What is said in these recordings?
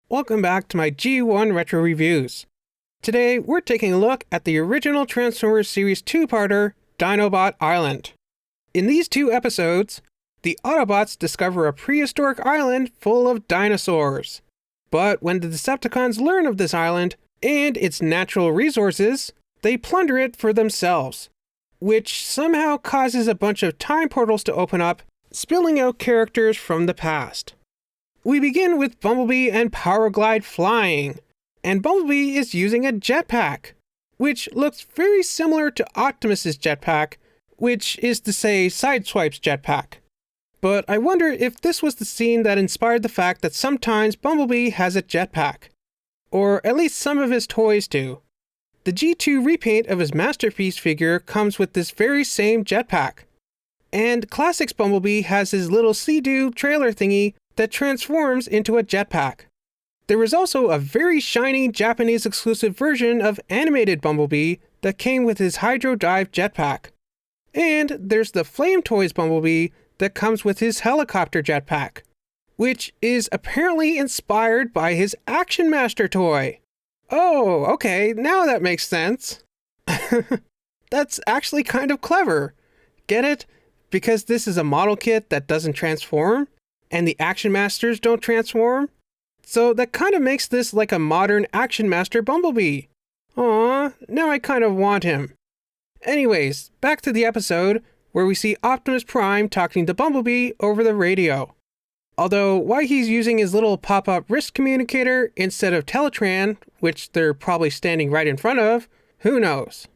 Welcome back to my G1 Retro Reviews. Today, we're taking a look at the original Transformers Series 2-parter, Dinobot Island. In these two episodes, the Autobots discover a prehistoric island full of dinosaurs. But when the Decepticons learn of this island and its natural resources, they plunder it for themselves, which somehow causes a bunch of time portals to open up, spilling out characters from the past. We begin with Bumblebee and Powerglide flying, and Bumblebee is using a jetpack, which looks very similar to Optimus's jetpack, which is to say Sideswipe's jetpack. But I wonder if this was the scene that inspired the fact that sometimes Bumblebee has a jetpack, or at least some of his toys do. The G2 repaint of his Masterpiece figure comes with this very same jetpack, and Classics Bumblebee has his little Sea-Doo trailer thingy that transforms into a jetpack. There was also a very shiny Japanese exclusive version of animated Bumblebee that came with his Hydro Dive jetpack. And there's the Flame Toys Bumblebee that comes with his helicopter jetpack, which is apparently inspired by his Action Master toy. Oh, okay, now that makes sense. That's actually kind of clever. Get it? Because this is a model kit that doesn't transform, and the Action Masters don't transform. So that kind of makes this like a modern Action Master Bumblebee. Aww, now I kind of want him. Anyways, back to the episode, where we see Optimus Prime talking to Bumblebee over the radio. Although, why he's using his little pop-up wrist communicator instead of Teletran, which they're probably standing right in front of, who knows?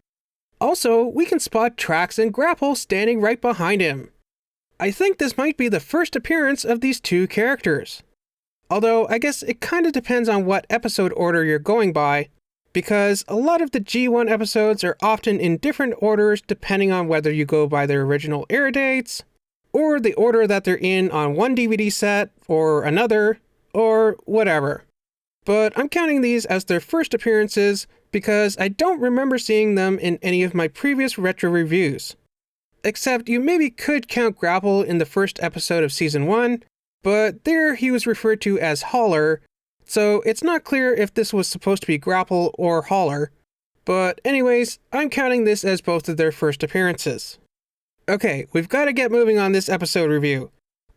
Also, we can spot Trax and Grapple standing right behind him. I think this might be the first appearance of these two characters. Although, I guess it kind of depends on what episode order you're going by, because a lot of the G1 episodes are often in different orders depending on whether you go by their original air dates, or the order that they're in on one DVD set, or another, or whatever. But I'm counting these as their first appearances because I don't remember seeing them in any of my previous retro reviews. Except you maybe could count Grapple in the first episode of Season 1, but there he was referred to as Hauler, so it's not clear if this was supposed to be Grapple or Hauler. But anyways, I'm counting this as both of their first appearances. Okay, we've got to get moving on this episode review.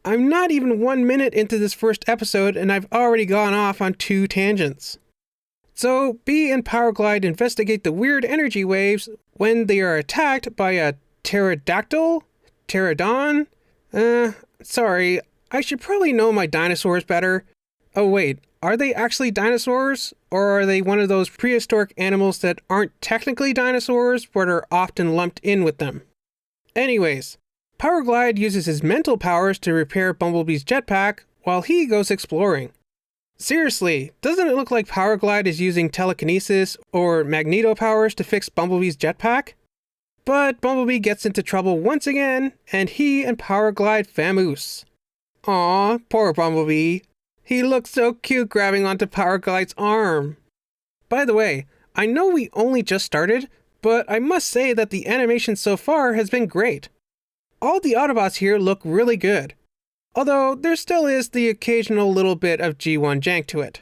I'm not even 1 minute into this first episode and I've already gone off on two tangents. So, Bee and Powerglide investigate the weird energy waves when they are attacked by a pterodactyl? Pterodon? Sorry, I should probably know my dinosaurs better. Oh wait, are they actually dinosaurs? Or are they one of those prehistoric animals that aren't technically dinosaurs, but are often lumped in with them? Anyways, Powerglide uses his mental powers to repair Bumblebee's jetpack while he goes exploring. Seriously, doesn't it look like Powerglide is using telekinesis or magneto powers to fix Bumblebee's jetpack? But Bumblebee gets into trouble once again, and he and Powerglide vamoose. Aw, poor Bumblebee. He looks so cute grabbing onto Powerglide's arm. By the way, I know we only just started, but I must say that the animation so far has been great. All the Autobots here look really good, although there still is the occasional little bit of G1 jank to it.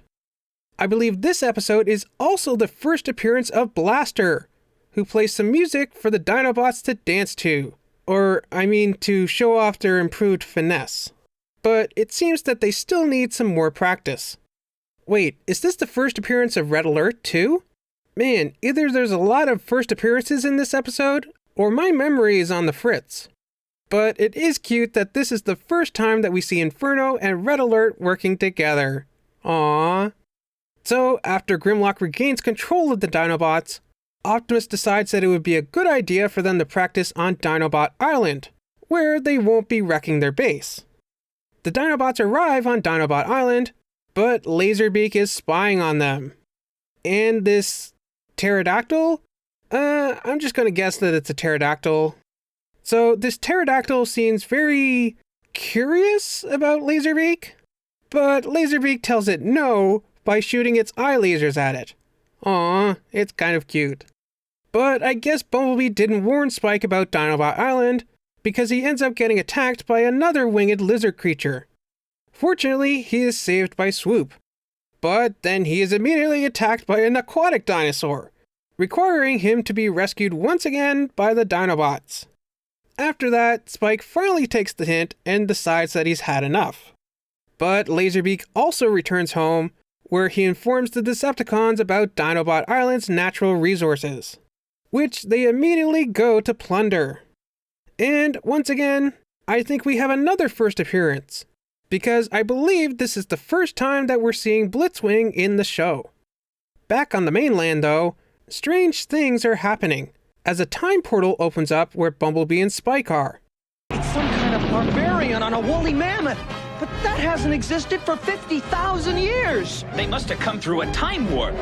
I believe this episode is also the first appearance of Blaster, who plays some music for the Dinobots to dance to. Or, I mean, to show off their improved finesse. But it seems that they still need some more practice. Wait, is this the first appearance of Red Alert too? Man, either there's a lot of first appearances in this episode, or my memory is on the fritz. But it is cute that this is the first time that we see Inferno and Red Alert working together. Aww. So, after Grimlock regains control of the Dinobots, Optimus decides that it would be a good idea for them to practice on Dinobot Island, where they won't be wrecking their base. The Dinobots arrive on Dinobot Island, but Laserbeak is spying on them. And this pterodactyl? I'm just gonna guess that it's a pterodactyl. So this pterodactyl seems very curious about Laserbeak, but Laserbeak tells it no by shooting its eye lasers at it. Aw, it's kind of cute. But I guess Bumblebee didn't warn Spike about Dinobot Island, because he ends up getting attacked by another winged lizard creature. Fortunately, he is saved by Swoop. But then he is immediately attacked by an aquatic dinosaur, requiring him to be rescued once again by the Dinobots. After that, Spike finally takes the hint and decides that he's had enough. But Laserbeak also returns home, where he informs the Decepticons about Dinobot Island's natural resources, which they immediately go to plunder. And once again, I think we have another first appearance, because I believe this is the first time that we're seeing Blitzwing in the show. Back on the mainland though, strange things are happening, as a time portal opens up where Bumblebee and Spike are. It's some kind of barbarian on a woolly mammoth, but that hasn't existed for 50,000 years. They must have come through a time warp.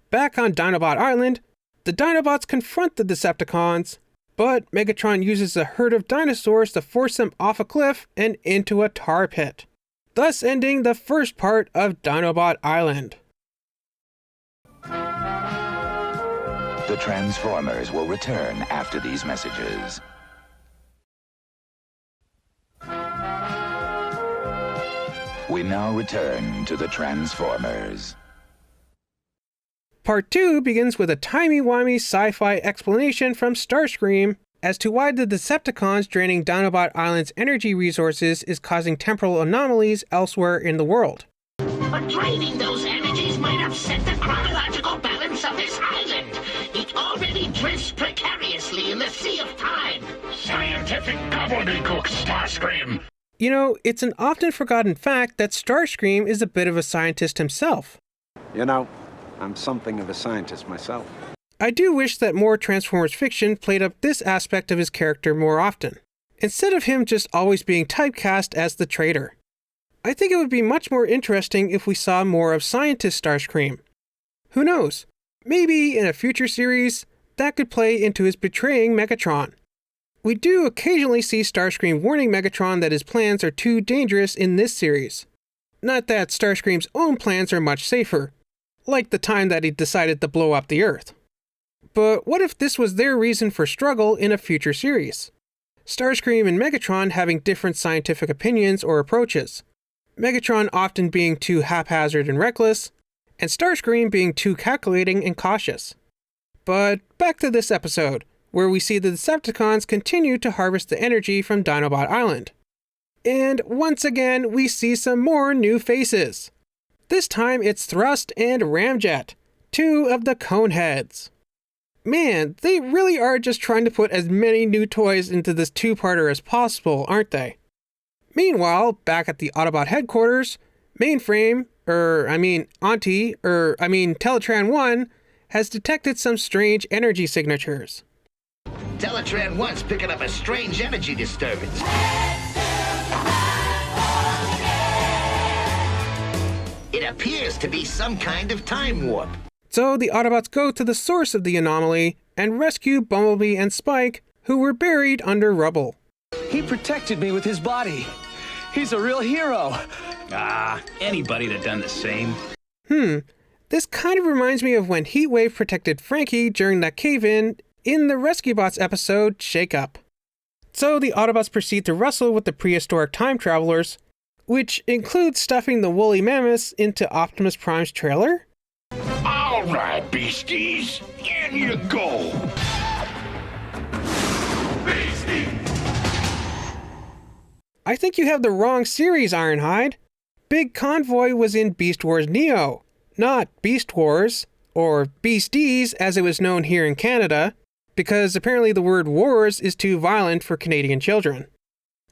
Back on Dinobot Island, the Dinobots confront the Decepticons, but Megatron uses a herd of dinosaurs to force them off a cliff and into a tar pit, thus ending the first part of Dinobot Island. The Transformers will return after these messages. We now return to the Transformers. Part 2 begins with a timey-wimey sci-fi explanation from Starscream as to why the Decepticons draining Dinobot Island's energy resources is causing temporal anomalies elsewhere in the world. But draining those energies might upset the chronological balance of this island. It already drifts precariously in the sea of time. Scientific gobbledygook, Starscream. You know, it's an often forgotten fact that Starscream is a bit of a scientist himself. You know, I'm something of a scientist myself. I do wish that more Transformers fiction played up this aspect of his character more often, instead of him just always being typecast as the traitor. I think it would be much more interesting if we saw more of scientist Starscream. Who knows? Maybe in a future series, that could play into his betraying Megatron. We do occasionally see Starscream warning Megatron that his plans are too dangerous in this series. Not that Starscream's own plans are much safer, like the time that he decided to blow up the Earth. But what if this was their reason for struggle in a future series? Starscream and Megatron having different scientific opinions or approaches. Megatron often being too haphazard and reckless, and Starscream being too calculating and cautious. But back to this episode, where we see the Decepticons continue to harvest the energy from Dinobot Island. And once again, we see some more new faces. This time it's Thrust and Ramjet, two of the Coneheads. Man, they really are just trying to put as many new toys into this two-parter as possible, aren't they? Meanwhile, back at the Autobot headquarters, Teletran 1 has detected some strange energy signatures. Teletran 1's picking up a strange energy disturbance. It appears to be some kind of time warp. So the Autobots go to the source of the anomaly and rescue Bumblebee and Spike, who were buried under rubble. He protected me with his body. He's a real hero. Anybody that done the same. This kind of reminds me of when Heatwave protected Frankie during that cave-in in the Rescue Bots episode Shake Up. So the Autobots proceed to wrestle with the prehistoric time travelers, which includes stuffing the woolly mammoths into Optimus Prime's trailer. All right, beasties, in you go. Beastie. I think you have the wrong series, Ironhide. Big Convoy was in Beast Wars Neo, not Beast Wars, or Beasties as it was known here in Canada, because apparently the word wars is too violent for Canadian children.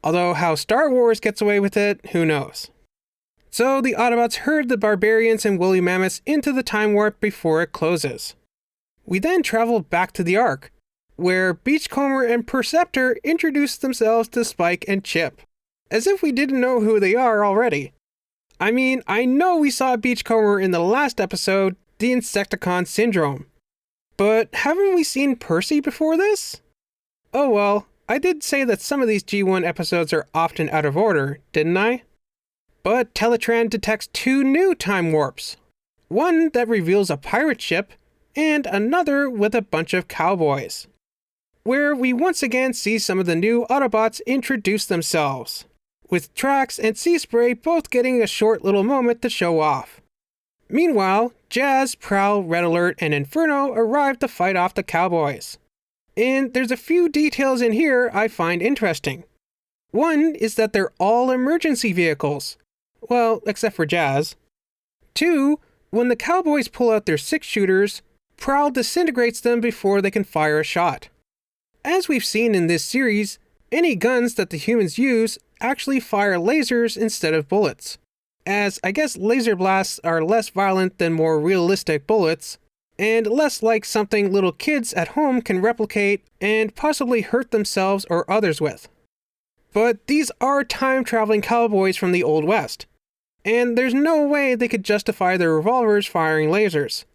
Although how Star Wars gets away with it, who knows. So the Autobots herd the barbarians and woolly mammoths into the time warp before it closes. We then travel back to the Ark, where Beachcomber and Perceptor introduce themselves to Spike and Chip, as if we didn't know who they are already. I mean, I know we saw Beachcomber in the last episode, The Insecticon Syndrome. But haven't we seen Percy before this? Oh well, I did say that some of these G1 episodes are often out of order, didn't I? But Teletran detects two new time warps. One that reveals a pirate ship, and another with a bunch of cowboys. Where we once again see some of the new Autobots introduce themselves, with Trax and Sea Spray both getting a short little moment to show off. Meanwhile, Jazz, Prowl, Red Alert, and Inferno arrive to fight off the cowboys. And there's a few details in here I find interesting. One is that they're all emergency vehicles. Well, except for Jazz. 2, when the cowboys pull out their 6-shooters, Prowl disintegrates them before they can fire a shot. As we've seen in this series, any guns that the humans use actually fire lasers instead of bullets, as I guess laser blasts are less violent than more realistic bullets, and less like something little kids at home can replicate and possibly hurt themselves or others with. But these are time-traveling cowboys from the Old West, and there's no way they could justify their revolvers firing lasers.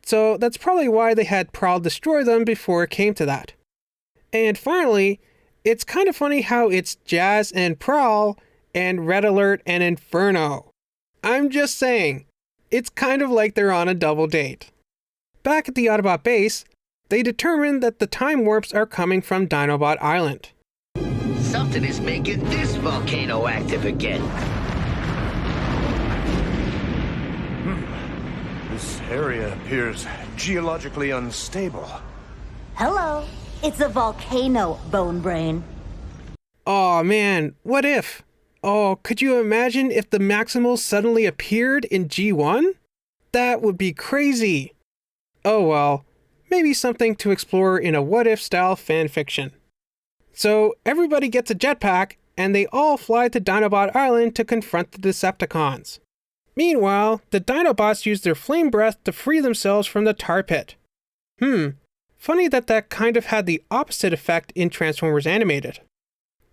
So that's probably why they had Prowl destroy them before it came to that. And finally, it's kind of funny how it's Jazz and Prowl and Red Alert and Inferno. I'm just saying, it's kind of like they're on a double date. Back at the Autobot base, they determine that the time warps are coming from Dinobot Island. Something is making this volcano active again. This area appears geologically unstable. Hello, it's a volcano, Bone Brain. Aw man, what if? Oh, could you imagine if the Maximals suddenly appeared in G1? That would be crazy. Oh well, maybe something to explore in a what-if style fanfiction. So everybody gets a jetpack, and they all fly to Dinobot Island to confront the Decepticons. Meanwhile, the Dinobots use their flame breath to free themselves from the tar pit. Funny that kind of had the opposite effect in Transformers Animated.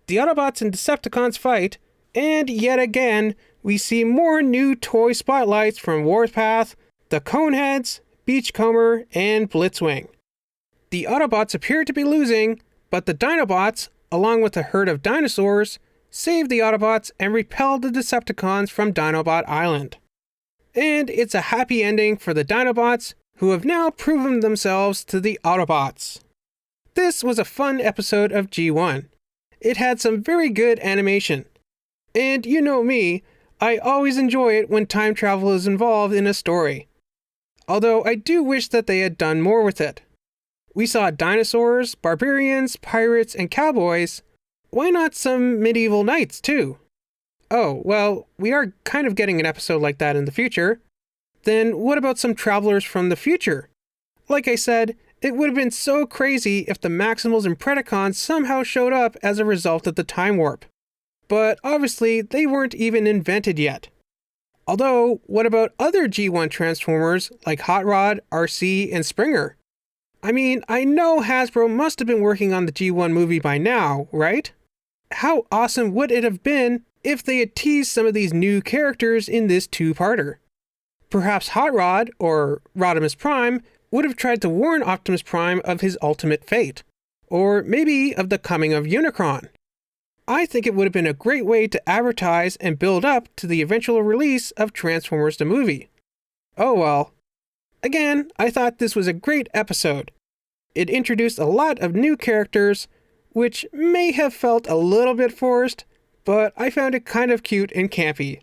The Autobots and Decepticons fight, and yet again, we see more new toy spotlights from Warpath, the Coneheads, Beachcomber, and Blitzwing. The Autobots appear to be losing, but the Dinobots, along with a herd of dinosaurs, save the Autobots and repel the Decepticons from Dinobot Island. And it's a happy ending for the Dinobots, who have now proven themselves to the Autobots. This was a fun episode of G1. It had some very good animation. And you know me, I always enjoy it when time travel is involved in a story. Although I do wish that they had done more with it. We saw dinosaurs, barbarians, pirates, and cowboys. Why not some medieval knights, too? Oh, well, we are kind of getting an episode like that in the future. Then what about some travelers from the future? Like I said, it would have been so crazy if the Maximals and Predacons somehow showed up as a result of the time warp. But obviously, they weren't even invented yet. Although, what about other G1 Transformers like Hot Rod, RC, and Springer? I mean, I know Hasbro must have been working on the G1 movie by now, right? How awesome would it have been if they had teased some of these new characters in this two-parter? Perhaps Hot Rod, or Rodimus Prime, would have tried to warn Optimus Prime of his ultimate fate, or maybe of the coming of Unicron. I think it would have been a great way to advertise and build up to the eventual release of Transformers the movie. Oh well. Again, I thought this was a great episode. It introduced a lot of new characters, which may have felt a little bit forced, but I found it kind of cute and campy.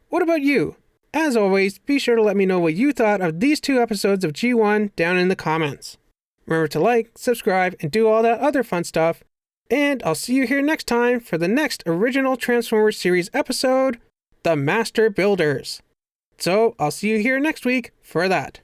What about you? As always, be sure to let me know what you thought of these two episodes of G1 down in the comments. Remember to like, subscribe, and do all that other fun stuff. And I'll see you here next time for the next original Transformers series episode, The Master Builders. So I'll see you here next week for that.